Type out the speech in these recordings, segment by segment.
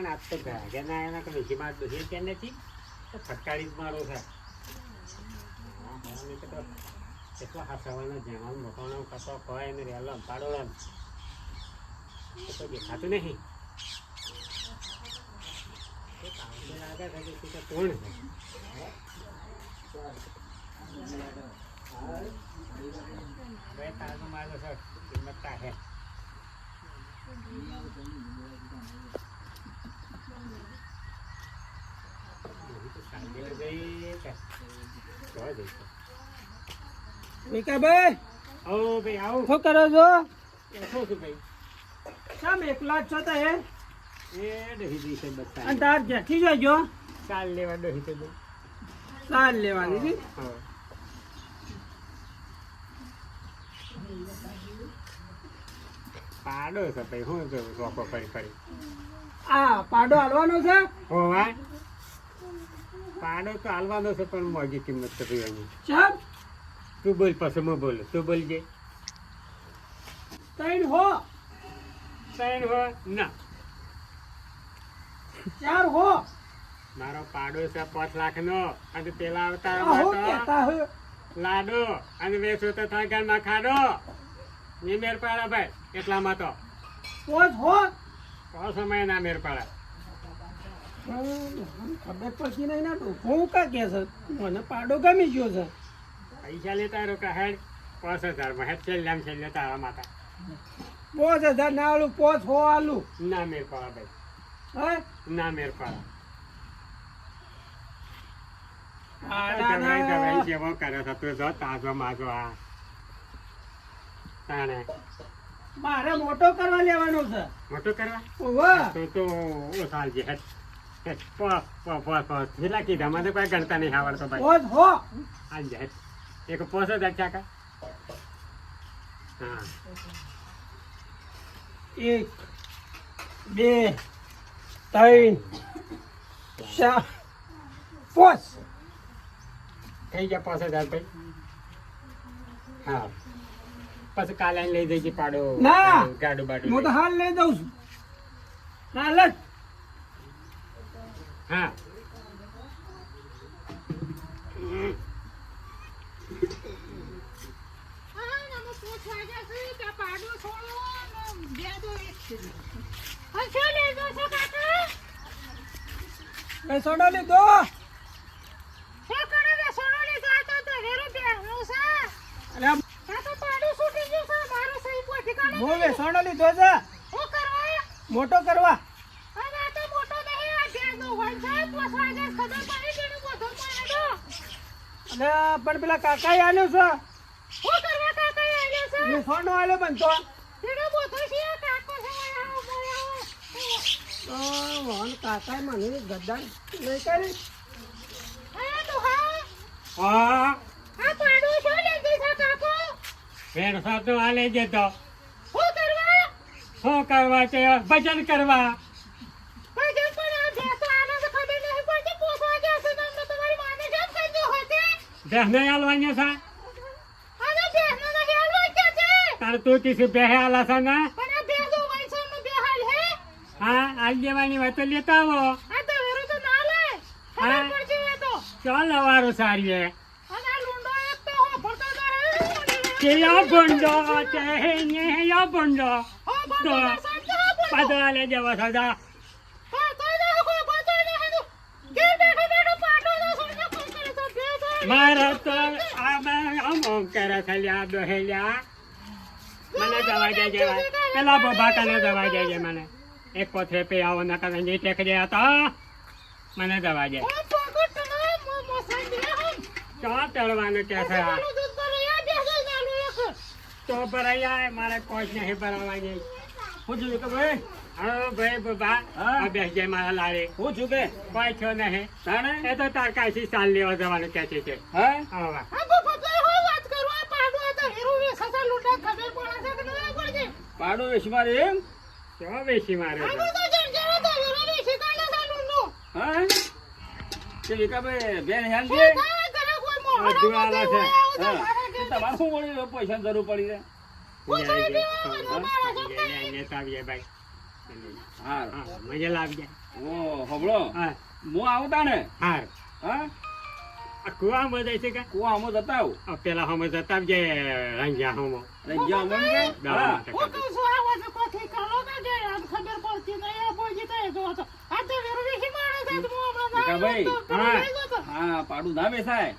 પણ આજ તો ગયા ના એના કે નીચે માર દોહી કે નથી તો ફટકારી જ મારો છે કેટલા હાસવાના જવાનું મકાનો કસો ખવાય ને રેલો પાડો તો દેખાતું નહીં લાગે છે કે કોણ છે ભાઈ તારું મારો છે કિંમતતા હે વિકાભાઈ ઓ ભાઈ આવો શું કરો છો? શું છું ભાઈ કેમ એકલા જ છો તો એ ડહી છે બતા અને તાર જેઠી જજો ચાલ લેવા ડહી છે સાલ લેવાની હતી. હા પાડો છે ભાઈ હું તો રોકો ફરી આ પાડો હાલવાનો છે. હોવા પાડો તો હાલવાનો છે પણ મોંઘી કિંમત છે ભાઈ એની ચમ તું બોલ પછી હું બોલું તું બોલજે ત્રણ હો સાઈન હો ના 4 હો મારો પાડો છે 5 લાખનો અને પેલા આ હો અવતારમાં કહેતા હો લાડો અને વેચો તો થાય ઘરમાં ખાડો ની મેર પાડા ભાઈ એટલામાં તો પોચ હો સમય ના મેર પાડા ખબર પડતી નહીં ના તો હું કા કે છે મને પાડો ગમી ગયો છે. પૈસા લેતા રહો કે હેડ 5000 માં હેડ છેલ્લે તારા માતા 5000 ના આલું પોચ હો આલું ના મેર પાડા ભાઈ હે ના મેર પાડા પાડાના દવાઈ જેવો કરે છે તું જો તાજો માજો આ તાણે મારે મોટો કરવા લેવાનો છે. મોટો કરવા વાહ તો સાલજી હેડ હેડ પેલા કીધા મને કોઈ ગણતા નહીં આવડતો ભાઈ પોચ હો આજે હેડ એક 5000 ચાકા હા 1 2 3 4 5 થઈ ગયા 5000 ભાઈ હા પછી કાલે લઈ જઈજે પાડો ના. ગાડું બાડું હું તો હાલ લઈ દઉં છું હાલ જ હા મેં સોડા લીધો અરે હું વેસણો લીધો છે મોટો કરવા અને પણ પેલા કાકા આલ્યો છે વેસણો આલ્યો બનતો તો વહન કાકા મને ગદ્દાર નહીં કરી હા ભેરસો તો હાલે જતો શું કરવા છે ભજન કરવા ભેંસને હાલવાની છે તારે તું કીધું ભેહે હાલા છે ને હા હાલ દેવાની વાત તો લેતા આવો ચાલ અવારો સારી યો ભંડો યો ભંડો તો પાદળા લે જવા સદા મારા તો આમ કરે થયા દોહેલ્યા મને દવા દેજે પેલા બોબા કને દવા દેજે મને એક કોથરે પે આવો નકા ની ટેકરી હતા મને દવા દે ચા તળવાનું કે છે તો ભરાયા મારે કોઈ નહીં ભરાવાની હું છું કે ભાઈ હા ભાઈ બાબા આ બેસ જાય મારા લાડે હું છું કે કોઈ છો નહીં તાણે એ તો તાર કાશી સાલ લેવા જવાનું કે છે હે હા પાડો વેચ મારે એમ કેવા બેસી મારે હા તે વિકાભાઈ બેન હેલ દે બધું આલા છે હા તમારે શું મળી પૈસા જરૂર પડી છે લેતા આવીએ ભાઈ હાર હા મજા લાવજે ઓ હબળો હા હું આવતા ને હાર હા આ કુવામાં જાય છે કે કુવામાં જતા આવું આ પેલા હમ જતા આવજે રંજા હમ અને જ્યાં મને કે દવા હા માટે હું કહું છું, આવો તો કોથી કરો ને કે આમ ખબર પડતી નહીં, આ બોજી તો એ જો તો. આ તો વેરવી હિમાડે છે, હું હમણાં ભીખાભાઈ, તો પેલો હા. લઈ જતો. હા પાડું ના બેસાય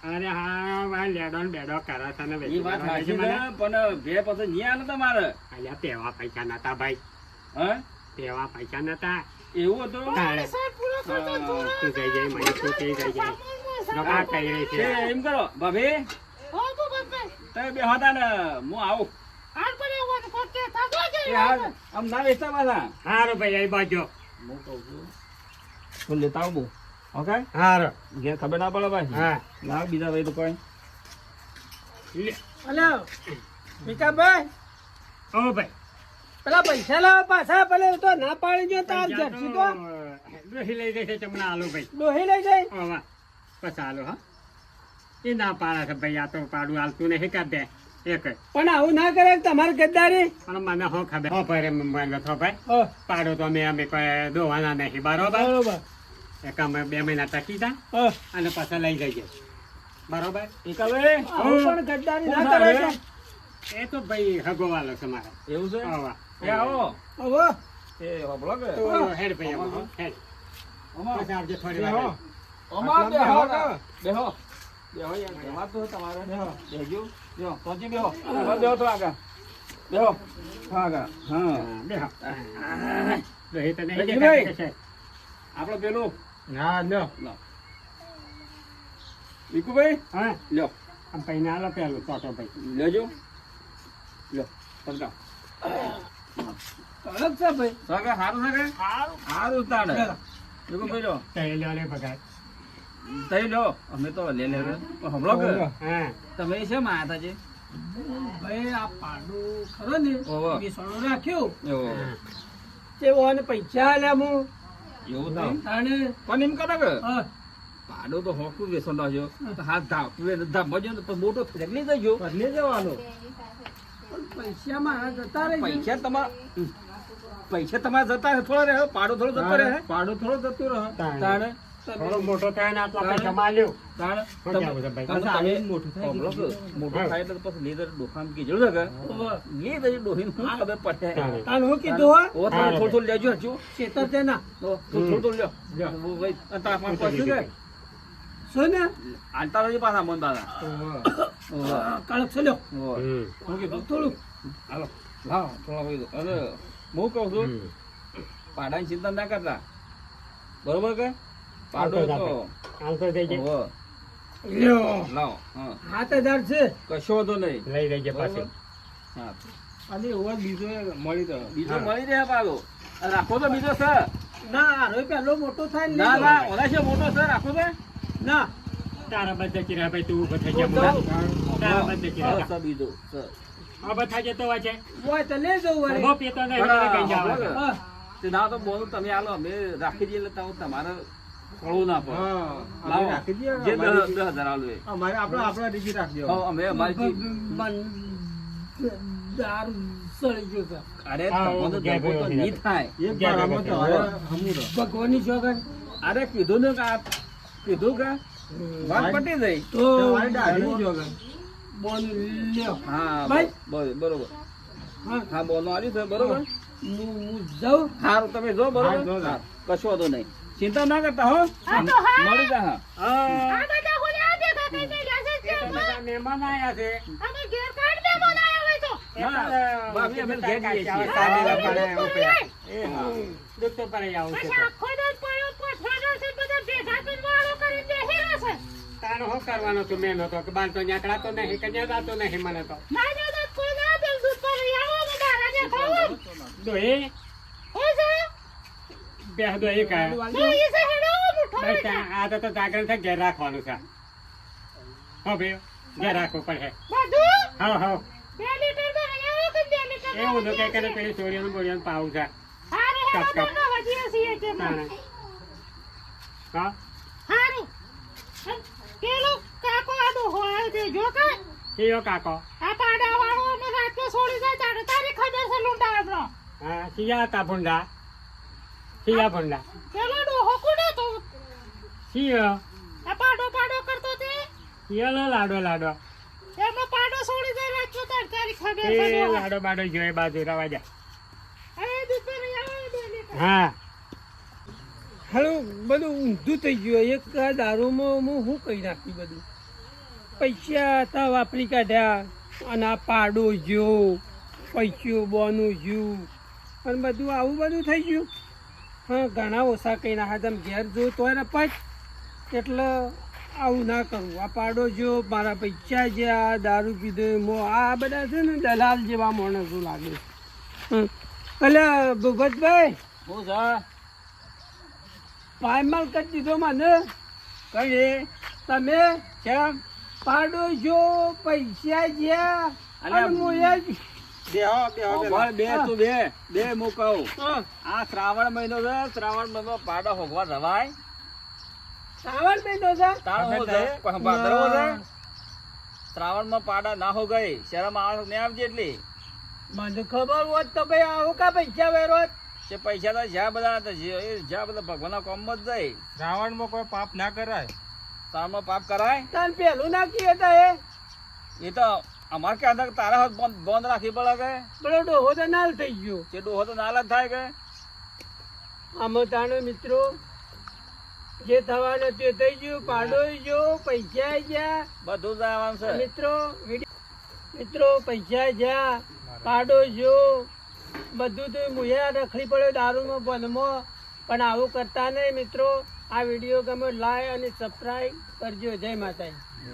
અરે હા આ લેડો ને બેડો કરે છે ને એ વાત સાચી છે પણ બે પછી નહીં આલે તમારે અલ્યા તેવા પૈસા નતા ભાઈ હા તેવા પૈસા નતા એવું હતું તારે સાહેબ પૂરો કરતો હા, જોરો તું જઈ જાય મને તું કઈ જઈ જાય લોકા કઈ રહી તે છે એમ કરો ભાભી હો તો બાપા તમે બે હતા ને હું આવું હાલ પર એવો ને કોકે થાકો એ જાય હાલ આમ ના બેસતા પાછા હારું ભાઈ અહીં બાજુ હું કહું છું તો લેતા આવું ઓકે હારું ઘેર ખબર ના પડે ભાઈ હા લાવ બીજા ભાઈ તો કોઈ લે. અલ્યા ભીખાભાઈ ઓ ભાઈ પેલા પૈસા લાવો પાછા ભલે તો ના પાડી દો તાર પૈસા જર્સી તો તો ડોહી લઈ જશે તમને આલુ ભાઈ ડોહી લઈ જાય ઓ વાહ પછી આલુ હા એ ના પાડે છે ભાઈ આ તો પાડું હાલતું નહીં કાઢ દે એક જ. પણ આવું ના કરે તમારી ગદ્દારી પણ મને શું ખબર હો ભાઈ મને થો ભાઈ હા, પાડો તો અમે કોઈ દોવાના નહીં બરોબર બરોબર એક અમે 2 મહિના ટકી તા હા. અને પછી લઈ જઈએ બરોબર ભીખાભાઈ આવું પણ ગદ્દારી ના કોણ કરે આવે? એ તો ભાઈ હગોવાલો છે મારે એવું છે ઓ વાહ. એ આવો હવે એ હોબળો કે તો હેડ ભાઈ આમાં, હો, હેડ અમાર પછી આવજે થોડી બેહો. વાર અમાર આટલા બેહો બેહો બેહો બેહો યાર બેહવા તો તમારે બેહજો બેહો પહોંચી બેહો અમાર બેહો તો આગળ બેહો હા આગળ હા હા, બેહો દોહી તો નહીં રજીભાઈ. દેખાતી છે. આપણે પેલું હા લ્યો લો વિકુભાઈ હા લ્યો આમ પૈને આલો પેલું ચોટો ભાઈ લેજો લ્યો પકડો કડક છે ભાઈ સગા સારું છે કે સારું તાણે વિકુભાઈ લો તઈ લ્યો ને ભગાય તઈ લો અમે તો લે લે હમણાં કે હા તમે છે માયા હતા છે ભાઈ આ પાડું ખરો ને ઓહો. વિસણું રાખ્યું એવો તે ઓને પૈસા આલ્યા હું એવું થયું તાણે પણ એમ કરે કે હા, પાડો તો હોકું બેસો લાવજો તો હાથ ધામવા જો તો મોટો ફેંકલી જજો બદલી જવાનો પણ પૈસા મારા જતા રહે પૈસા તમારે જતા રહે થોડા રહે પાડો થોડો જતો રહે પાડો થોડો જતો રહે તાણે થોડો મોટો થાય ને આટલા પૈસા માલ્યો તાણે શું કહેવું છે ભાઈ? તમે મોટું થાય એટલે પછી લેદર ડોખામ કે જરૂર છે કે લેદર ડોહીને શું ખબર પડે તાણ હું કીધું હો ઓ તમે થોડું થોડું લેજો હજુ શેતર તે ના થોડું થોડું લ્યો ભાઈ અને તાપમાન પડ્યું કે શું ને આંટા રહેજો પાછા મન દાદા કડક છે લ્યો હમ. શું કીધું થોડું હાલો લાવો થોડા ભાઈ અરે હું કહું છું પાડાની ચિંતા ના કરતા બરોબર કે પાડો તો હાલતો થઈ જાય હોવે. લ્યો લાવો હા 7000 છે કશો વાંધો નહીં લઈ લેજે પાછી હા અને એવો બીજો મળી તો બીજો મળી રહે પાડો અને રાખો તો બીજો છે ના આરો પેલો મોટો થાય ને ના લઈ ના જાઓ. ઓલા છે મોટો છે રાખો તો ના તારા બધા ચીરા ભાઈ તું ઉભો થઈ જા મુના. તારા બધા ચીરા હા, છે બીજો છે. ઉભો થઈ જતો હોય છે હોય તો લઈ જવું વળી. ઉભો પીતો નહીં એટલે કઈ જવા દે. હા, તે ના તો બોલું તમે આલો અમે રાખી દઈએ એટલે તમારે ખોળવું ના પડે લાવો જે 10,000 આલો એ. અમારે આપણે રીજી રાખજો હા, અમે અમારી દારૂ સળી ગયો છે અરે હા, તમને હું તો ગયા ધક્કો તો ગયો નહીં થાય એક વાર આમાં તો હવે ભગવાનની સોગંદ અરે કીધું ને કે આ કીધું કે વાત પટી ગઈ તો બોન લ્યો હા ભાઈ. બરોબર હા, હા બોલો આવ્યું છે બરોબર હું જાઉં સારું તમે જો બરોબર હા, કશો વાંધો નહીં ચિંતા ના કરતા હો હા તો હા. મળી જા હા હા, આ બધા ખોલ્યા દે કાકા ને લાગે છે એ તો બધા મહેમાન આયા છે અમે ઘેર કાઢ દે બોલાયો હોય તો એ તો ભાભી, અમે ઘેર જઈએ છીએ. સામેલા પડે ઉપડ્યા. એ હા દુઃખ તો પડે આવું છે પછી આખો દાડ પડ્યો પોઠવાનો છે બધા ભેગા કરીને વાળો કરીને બેહેલો છે તારે શું કરવાનું તું મેનો તો કે બાર તો ન્યાકડા તો નહીં કે ન્યા જાતો નહીં મને તો ના ના ના કોઈ ના દે દૂધ પર આવો ને મારા ને ખાવો દોહી હો છે બે દોહી કા તો એ છે હેડો મુઠો બસ આ તો જાગરણ છે ઘેર રાખવાનું છે હો ભાઈ ઘેર રાખવું પડે બધું હા હા 2 લીટર તો આવો કે 2 લીટર એવું તો કઈ કરે પેલી ચોરીઓનું બોરીઓનું પાવું છે હારે કપ, હેડો કપ. તો વધી છે કે તાણે. હા હારું પેલો કાકો આડો હોય છે જો કે કયો કાકો આ પાડા વાળો અમે રાતે છોડી જાય તારે તારી ખબર છે લૂંટા આપણો હા સિયા હતા ભૂંડા સિયા ભૂંડા પેલો ડોહો કોને તો સિયો આ પાડો પાડો કરતો તે સિયાનો લાડો લાડો એમાં પાડો છોડી દે રાખ્યો તાર તારી ખબર એ છે ડોહા. લાડો બાડો જોઈ બાજુ રવા જા એ દીકરી આવે બેની. હા હાલું બધું ઊંધું થઈ ગયું એક આ દારૂમાં હું શું કરી નાખ્યું બધું પૈસા હતા વાપરી કાઢ્યા અને આ પાડો જ્યો પૈસો બોનું જ્યું અને બધું આવું બધું થઈ ગયું હા ઘણા ઓછા કહી નાખ્યા તમે ઘેર જો તોય ને પચ એટલે આવું ના કરું આ પાડો જો મારા પૈસા જ્યાં દારૂ પીધો મો આ બધા છે ને દલાલ જેવા માણસો લાગે એટલે ભગતભાઈ શું છે પાયમાલ કરી દીધો મને કઈ તમે કેમ પાડો જો પૈસા જ્યાં અલ્યા, અને મોયા જ. ભાઈ બે તું બે હું કહું હા, આ શ્રાવણ મહિનો છે શ્રાવણ મહિનો પાડો હોગવા જવાય શ્રાવણ મહિનો છે તારો હું છે ભાદરવો છે શ્રાવણમાં પાડા ના હો ગઈ શરમ આવે નહીં આવજે એટલી મને ખબર હોત તો ભાઈ આવું કા પૈસા વેરો તે પૈસા તો જ્યાં બધા હતા, જ્યાં બધા ભગવાનના કામમાં જ જાય શ્રાવણમાં કોઈ પાપ ના કરાય. શ્રાવણમાં પાપ કરાય તાન પેલું નાખી હતા એ તો અમારે ક્યાં હતા કે તારા હાથ બંધ રાખવી પડે કે પેલો ડોહો તો નાલ થઈ ગયો તે ડોહો તો નાલ જ થાય કે આમાં તાણે મિત્રો જે થવાનું તે થઈ ગયું પાડો જો પૈસા જ્યાં બધું જ આવવાનું છે મિત્રો પૈસા જ્યાં પાડો જો બધું તો મુયા રખડી પડ્યો દારૂમાં બંધમાં પણ આવું કરતા નહીં મિત્રો આ વિડીયો ગમે લાઈક અને સબસ્ક્રાઈબ કરજો જય માતાજી